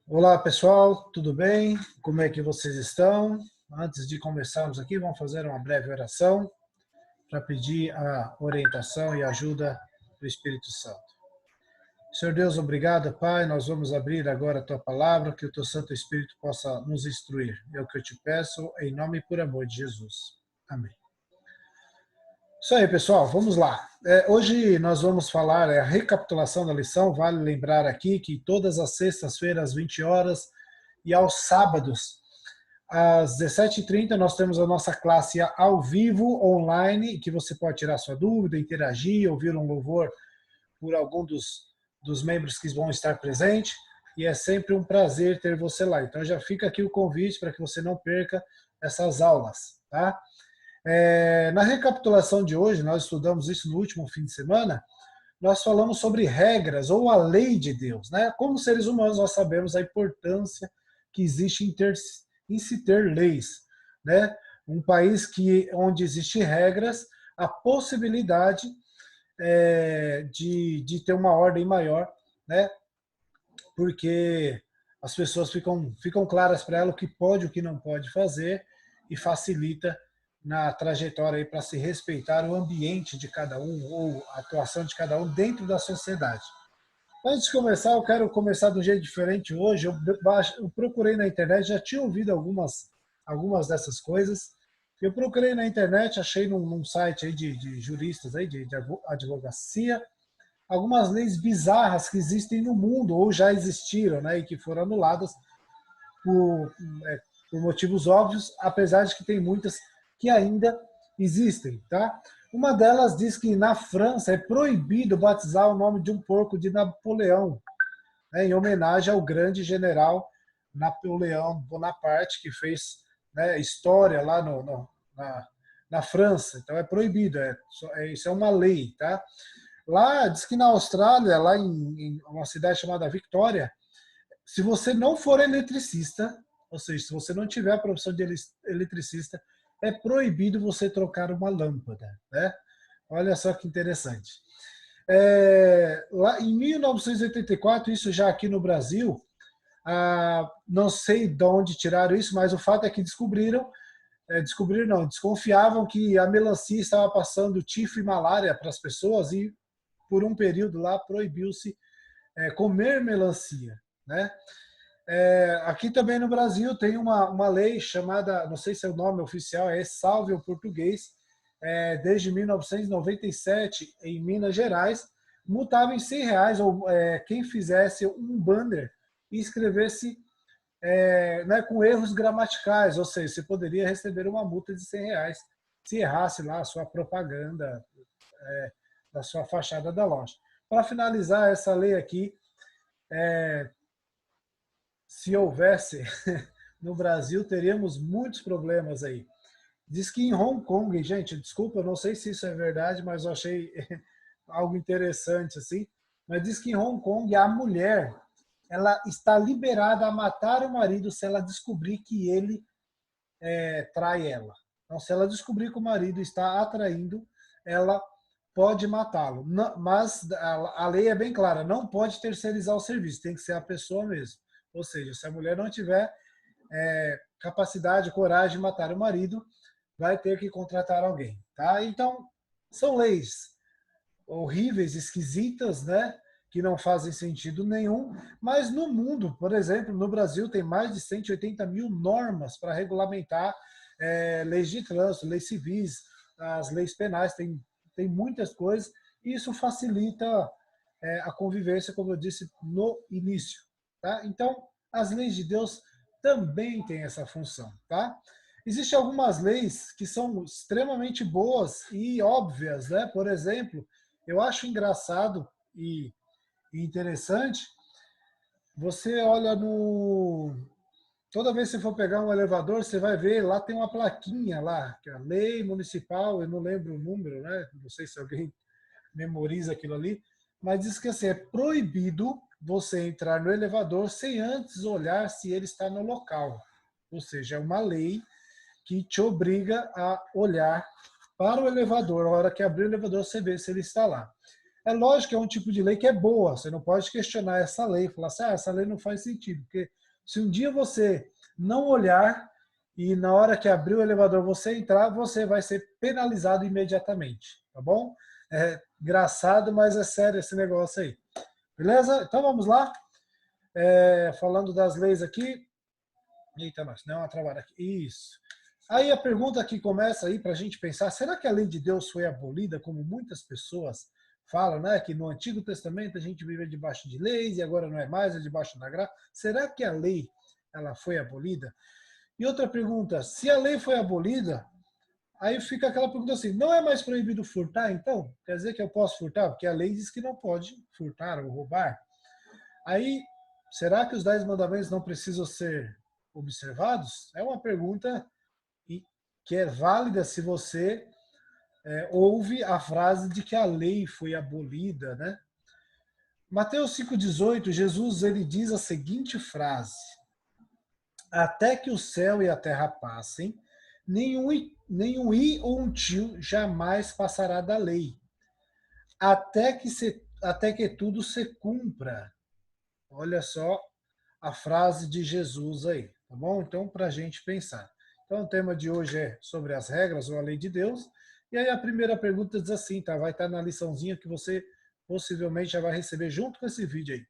Olá pessoal, tudo bem? Como é que vocês estão? Antes de começarmos aqui, vamos fazer uma breve oração para pedir a orientação e ajuda do Espírito Santo. Senhor Deus, obrigado, Pai. Nós vamos abrir agora a Tua palavra, que o Teu Santo Espírito possa nos instruir. É o que eu te peço, em nome e por amor de Jesus. Amém. Isso aí, pessoal, vamos lá. Hoje nós vamos falar a recapitulação da lição. Vale lembrar aqui que todas as sextas-feiras, às 20 horas, e aos sábados, às 17h30, nós temos a nossa classe ao vivo, online, que você pode tirar sua dúvida, interagir, ouvir um louvor por algum dos membros que vão estar presentes. E é sempre um prazer ter você lá. Então já fica aqui o convite para que você não perca essas aulas, tá? Na recapitulação de hoje, nós estudamos isso no último fim de semana, nós falamos sobre regras ou a lei de Deus, né? Como seres humanos, nós sabemos a importância que existe em se ter leis, né? Um país onde existem regras, a possibilidade de ter uma ordem maior, né? Porque as pessoas ficam claras para ela o que pode e o que não pode fazer e facilita na trajetória para se respeitar o ambiente de cada um ou a atuação de cada um dentro da sociedade. Antes de começar, eu quero começar de um jeito diferente hoje. Eu procurei na internet, já tinha ouvido algumas dessas coisas. Eu procurei na internet, achei num site aí de juristas, aí de advocacia, algumas leis bizarras que existem no mundo ou já existiram, né, e que foram anuladas por, por motivos óbvios, apesar de que tem muitas que ainda existem, tá? Uma delas diz que na França é proibido batizar o nome de um porco de Napoleão, né, em homenagem ao grande general Napoleão Bonaparte, que fez, né, história lá na França. Então é proibido, isso é uma lei, tá? Lá, diz que na Austrália, lá em uma cidade chamada Victoria, se você não for eletricista, ou seja, se você não tiver a profissão de eletricista, é proibido você trocar uma lâmpada, né? Olha só que interessante. Lá em 1984, isso já aqui no Brasil, não sei de onde tiraram isso, mas o fato é que desconfiavam que a melancia estava passando tifo e malária para as pessoas e por um período lá proibiu-se comer melancia, né? Aqui também no Brasil tem uma lei chamada, não sei se é o nome oficial, é Salve o Português, desde 1997 em Minas Gerais, multava em R$ 100 ou quem fizesse um banner e escrevesse né, com erros gramaticais, ou seja, você poderia receber uma multa de R$ 100 se errasse lá a sua propaganda da sua fachada da loja. Para finalizar essa lei aqui, se houvesse no Brasil, teríamos muitos problemas aí. Diz que em Hong Kong, gente, desculpa, eu não sei se isso é verdade, mas eu achei algo interessante assim. Mas diz que em Hong Kong a mulher ela está liberada a matar o marido se ela descobrir que ele trai ela. Então, se ela descobrir que o marido está atraindo, ela pode matá-lo. Mas a lei é bem clara, não pode terceirizar o serviço, tem que ser a pessoa mesmo. Ou seja, se a mulher não tiver capacidade, coragem de matar o marido, vai ter que contratar alguém, tá? Então, são leis horríveis, esquisitas, né? Que não fazem sentido nenhum, mas no mundo, por exemplo, no Brasil tem mais de 180 mil normas para regulamentar leis de trânsito, leis civis, as leis penais, tem muitas coisas, e isso facilita a convivência, como eu disse no início, tá? Então, as leis de Deus também têm essa função, tá? Existem algumas leis que são extremamente boas e óbvias, né? Por exemplo, eu acho engraçado e interessante, você olha no... Toda vez que você for pegar um elevador, você vai ver, lá tem uma plaquinha lá, que é a lei municipal, eu não lembro o número, né? Não sei se alguém memoriza aquilo ali, mas diz que assim, é proibido você entrar no elevador sem antes olhar se ele está no local. Ou seja, é uma lei que te obriga a olhar para o elevador. A hora que abrir o elevador, você vê se ele está lá. É lógico que é um tipo de lei que é boa, você não pode questionar essa lei, falar assim, essa lei não faz sentido, porque se um dia você não olhar e na hora que abrir o elevador você entrar, você vai ser penalizado imediatamente, tá bom? É engraçado, mas é sério esse negócio aí. Beleza? Então vamos lá. Falando das leis aqui. Eita, nós, não é uma travada aqui. Isso. Aí a pergunta que começa aí para a gente pensar, será que a lei de Deus foi abolida, como muitas pessoas falam, né? Que no Antigo Testamento a gente vive debaixo de leis e agora não é mais, é debaixo da graça. Será que a lei ela foi abolida? E outra pergunta, se a lei foi abolida, aí fica aquela pergunta assim, não é mais proibido furtar, então? Quer dizer que eu posso furtar? Porque a lei diz que não pode furtar ou roubar. Aí, será que os 10 mandamentos não precisam ser observados? É uma pergunta que é válida se você ouve a frase de que a lei foi abolida, né? Mateus 5,18, Jesus ele diz a seguinte frase: até que o céu e a terra passem, nenhum i ou um tio jamais passará da lei, até que tudo se cumpra. Olha só a frase de Jesus aí, tá bom? Então, para a gente pensar. Então, o tema de hoje é sobre as regras ou a lei de Deus. E aí a primeira pergunta diz assim, tá? Vai estar na liçãozinha que você possivelmente já vai receber junto com esse vídeo aí.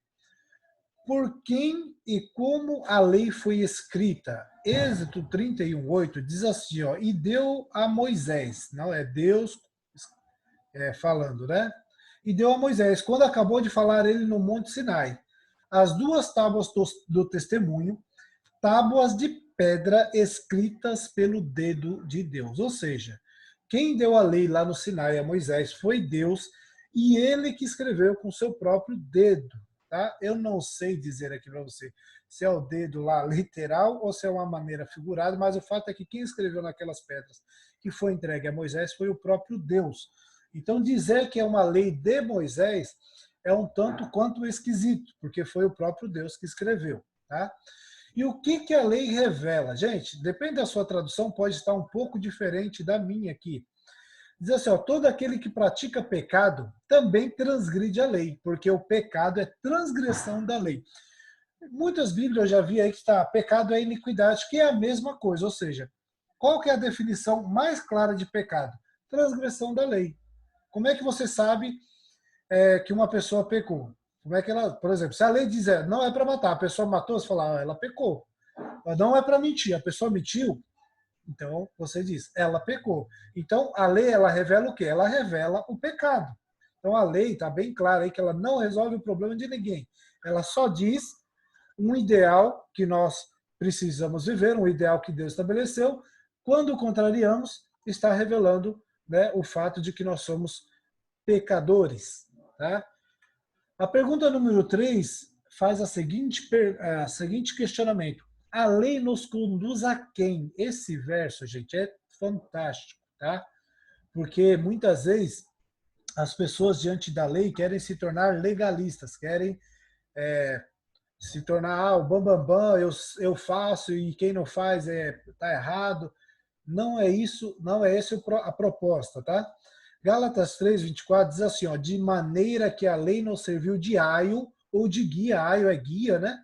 Por quem e como a lei foi escrita? Êxodo 31:8 diz assim, ó, e deu a Moisés, não é Deus falando, né? E deu a Moisés, quando acabou de falar ele no Monte Sinai, as duas tábuas do testemunho, tábuas de pedra escritas pelo dedo de Deus. Ou seja, quem deu a lei lá no Sinai a Moisés foi Deus e ele que escreveu com seu próprio dedo. Tá? Eu não sei dizer aqui para você se é o dedo lá literal ou se é uma maneira figurada, mas o fato é que quem escreveu naquelas pedras que foi entregue a Moisés foi o próprio Deus. Então dizer que é uma lei de Moisés é um tanto quanto esquisito, porque foi o próprio Deus que escreveu. Tá? E o que a lei revela? Gente, depende da sua tradução, pode estar um pouco diferente da minha aqui. Diz assim, ó, todo aquele que pratica pecado também transgride a lei, porque o pecado é transgressão da lei. Muitas Bíblias eu já vi aí que está, pecado é iniquidade, que é a mesma coisa, ou seja, qual que é a definição mais clara de pecado? Transgressão da lei. Como é que você sabe que uma pessoa pecou? Como é que ela, por exemplo, se a lei diz não é para matar, a pessoa matou, você fala, ela pecou. Não é para mentir, a pessoa mentiu, então você diz, ela pecou. Então a lei ela revela o quê? Ela revela o pecado. Então a lei está bem clara aí que ela não resolve o problema de ninguém. Ela só diz um ideal que nós precisamos viver, um ideal que Deus estabeleceu. Quando contrariamos, está revelando, né, o fato de que nós somos pecadores. Tá? A pergunta número 3 faz a seguinte questionamento. A lei nos conduz a quem? Esse verso, gente, é fantástico, tá? Porque muitas vezes as pessoas diante da lei querem se tornar legalistas, querem se tornar o bambambam, eu faço e quem não faz tá errado. Não é isso, não é essa a proposta, tá? Gálatas 3:24 diz assim, ó, de maneira que a lei nos serviu de aio ou de guia, aio é guia, né?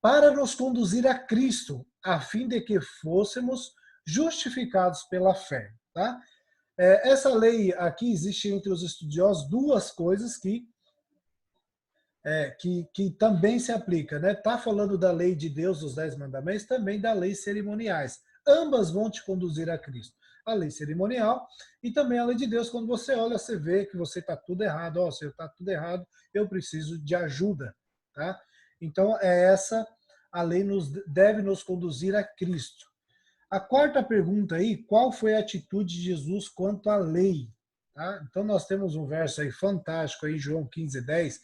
Para nos conduzir a Cristo, a fim de que fôssemos justificados pela fé, tá? Essa lei aqui existe entre os estudiosos duas coisas que também se aplica, né? Tá falando da lei de Deus, dos 10 mandamentos, também da lei cerimoniais. Ambas vão te conduzir a Cristo. A lei cerimonial e também a lei de Deus. Quando você olha, você vê que você está tudo errado. Ó, se está tudo errado, eu preciso de ajuda, tá? Então a lei deve nos conduzir a Cristo. A quarta pergunta aí, qual foi a atitude de Jesus quanto à lei? Tá? Então nós temos um verso aí fantástico aí, João 15:10.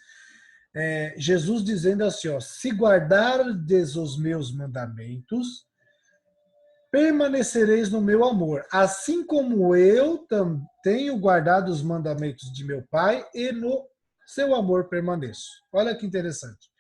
Jesus dizendo assim, ó, se guardardes os meus mandamentos, permanecereis no meu amor, assim como eu tenho guardado os mandamentos de meu Pai e no seu amor permaneço. Olha que interessante.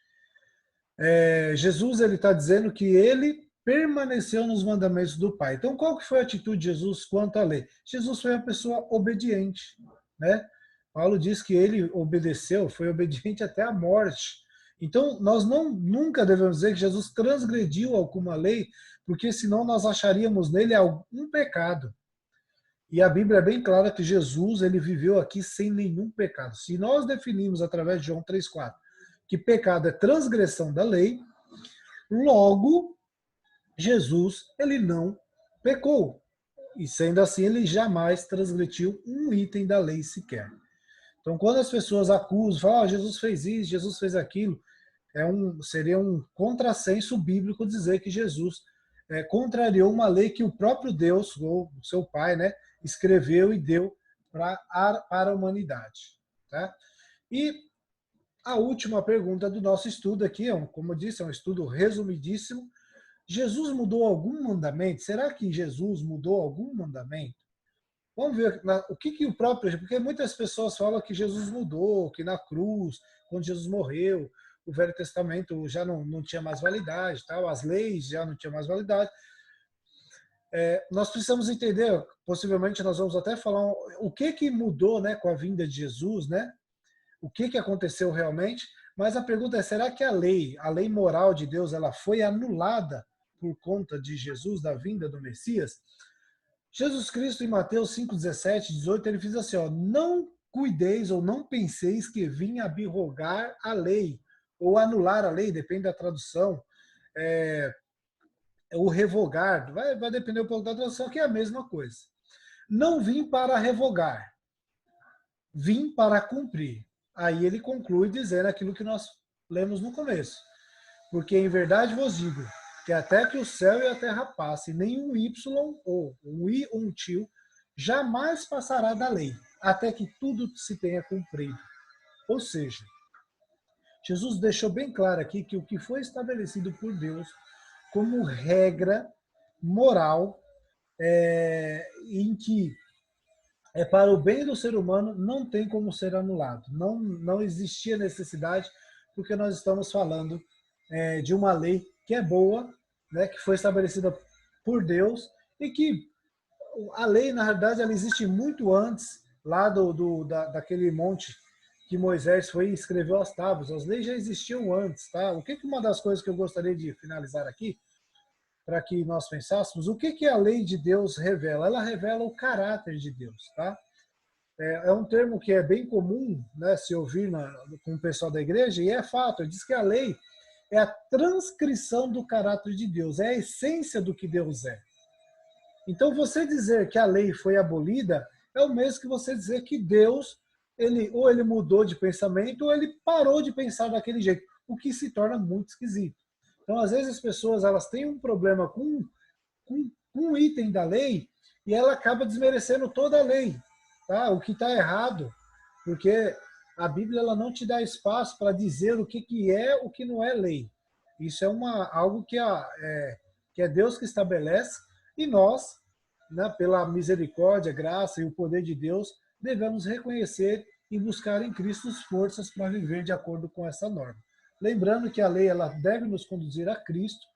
Jesus ele está dizendo que ele permaneceu nos mandamentos do Pai. Então, qual que foi a atitude de Jesus quanto à lei? Jesus foi uma pessoa obediente, né? Paulo diz que ele obedeceu, foi obediente até a morte. Então, nós nunca devemos dizer que Jesus transgrediu alguma lei, porque senão nós acharíamos nele algum pecado. E a Bíblia é bem clara que Jesus ele viveu aqui sem nenhum pecado. Se nós definimos através de João 3,4 que pecado é transgressão da lei, logo Jesus ele não pecou. E sendo assim, ele jamais transgrediu um item da lei sequer. Então, quando as pessoas acusam, falam, Jesus fez isso, Jesus fez aquilo, seria um contrassenso bíblico dizer que Jesus contrariou uma lei que o próprio Deus, ou o seu Pai, né, escreveu e deu para a humanidade. Tá? E a última pergunta do nosso estudo aqui, como eu disse, é um estudo resumidíssimo. Jesus mudou algum mandamento? Será que Jesus mudou algum mandamento? Vamos ver o que o próprio. Porque muitas pessoas falam que Jesus mudou, que na cruz, quando Jesus morreu, o Velho Testamento já não tinha mais validade, tal, as leis já não tinham mais validade. Nós precisamos entender, possivelmente nós vamos até falar o que mudou, né, com a vinda de Jesus, né? O que aconteceu realmente, mas a pergunta é, será que a lei moral de Deus, ela foi anulada por conta de Jesus, da vinda do Messias? Jesus Cristo, em Mateus 5, 17, 18, ele diz assim, ó, não cuideis ou não penseis que vim abrogar a lei, ou anular a lei, depende da tradução, ou revogar, vai depender um pouco da tradução, que é a mesma coisa. Não vim para revogar, vim para cumprir. Aí ele conclui dizendo aquilo que nós lemos no começo. Porque em verdade vos digo, que até que o céu e a terra passem, nem um Y ou um I ou um tio jamais passará da lei, até que tudo se tenha cumprido. Ou seja, Jesus deixou bem claro aqui que o que foi estabelecido por Deus como regra moral, em que é para o bem do ser humano, não tem como ser anulado. Não existia necessidade, porque nós estamos falando de uma lei que é boa, né, que foi estabelecida por Deus, e que a lei, na realidade, ela existe muito antes, lá daquele monte que Moisés foi e escreveu as tábuas. As leis já existiam antes. Tá? O que uma das coisas que eu gostaria de finalizar aqui, para que nós pensássemos, o que a lei de Deus revela? Ela revela o caráter de Deus. Tá? É um termo que é bem comum, né, se ouvir com o pessoal da igreja, e é fato, diz que a lei é a transcrição do caráter de Deus, é a essência do que Deus é. Então, você dizer que a lei foi abolida é o mesmo que você dizer que Deus, ou ele mudou de pensamento, ou ele parou de pensar daquele jeito, o que se torna muito esquisito. Então, às vezes, as pessoas elas têm um problema com um item da lei e ela acaba desmerecendo toda a lei, tá? O que está errado, porque a Bíblia ela não te dá espaço para dizer o que é o que não é lei. Isso é algo que é Deus que estabelece e nós, né, pela misericórdia, graça e o poder de Deus, devemos reconhecer e buscar em Cristo forças para viver de acordo com essa norma. Lembrando que a lei ela deve nos conduzir a Cristo,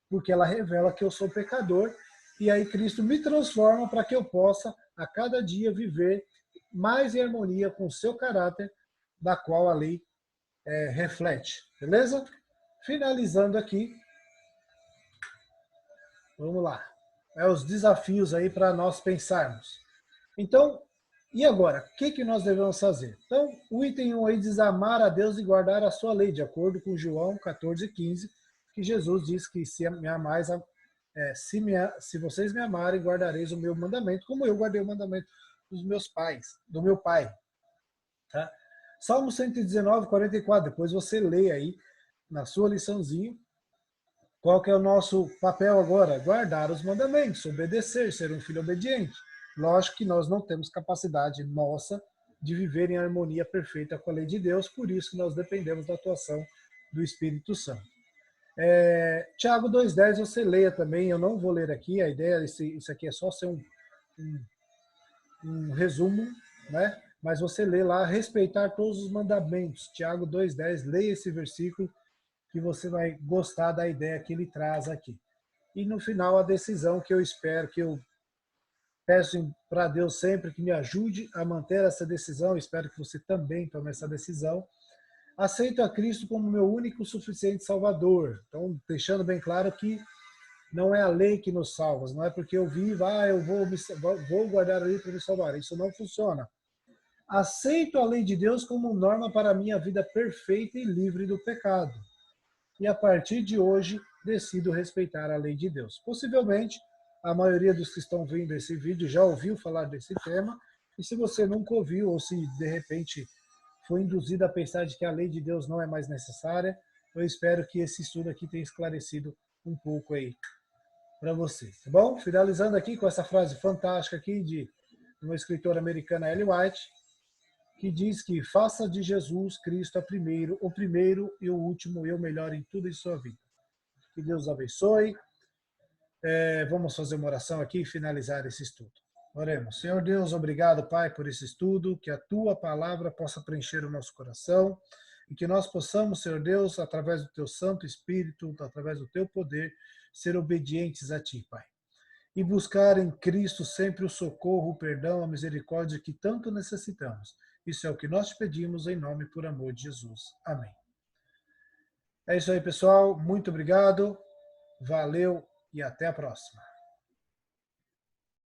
porque ela revela que eu sou pecador, e aí Cristo me transforma para que eu possa, a cada dia, viver mais em harmonia com o seu caráter, da qual a lei reflete. Beleza? Finalizando aqui, vamos lá. Os desafios aí para nós pensarmos. Então, e agora? O que nós devemos fazer? Então, o item 1 aí diz amar a Deus e guardar a sua lei, de acordo com João 14,15, que Jesus diz que se me amais, se vocês me amarem, guardareis o meu mandamento, como eu guardei o mandamento dos meus pais, do meu pai. Tá? Salmo 119, 44, depois você lê aí na sua liçãozinha, qual que é o nosso papel agora? Guardar os mandamentos, obedecer, ser um filho obediente. Lógico que nós não temos capacidade nossa de viver em harmonia perfeita com a lei de Deus, por isso que nós dependemos da atuação do Espírito Santo. Tiago 2,10 você leia também, eu não vou ler aqui, a ideia, isso aqui é só ser um resumo, né? Mas você lê lá, respeitar todos os mandamentos. Tiago 2,10, leia esse versículo que você vai gostar da ideia que ele traz aqui. E no final a decisão que eu espero, que eu Peço para Deus sempre que me ajude a manter essa decisão. Espero que você também tome essa decisão. Aceito a Cristo como meu único suficiente Salvador. Então, deixando bem claro que não é a lei que nos salva, não é porque eu vivo, eu vou guardar a lei para me salvar. Isso não funciona. Aceito a lei de Deus como norma para a minha vida perfeita e livre do pecado. E a partir de hoje, decido respeitar a lei de Deus. Possivelmente, a maioria dos que estão vendo esse vídeo já ouviu falar desse tema, e se você nunca ouviu, ou se de repente foi induzido a pensar de que a lei de Deus não é mais necessária, eu espero que esse estudo aqui tenha esclarecido um pouco aí para você, tá bom? Finalizando aqui com essa frase fantástica aqui de uma escritora americana, Ellen White, que diz que faça de Jesus Cristo o primeiro e o último e o melhor em tudo em sua vida. Que Deus abençoe. Vamos fazer uma oração aqui e finalizar esse estudo. Oremos. Senhor Deus, obrigado, Pai, por esse estudo, que a Tua palavra possa preencher o nosso coração e que nós possamos, Senhor Deus, através do Teu Santo Espírito, através do Teu poder, ser obedientes a Ti, Pai. E buscar em Cristo sempre o socorro, o perdão, a misericórdia que tanto necessitamos. Isso é o que nós te pedimos em nome e por amor de Jesus. Amém. É isso aí, pessoal. Muito obrigado. Valeu e até a próxima.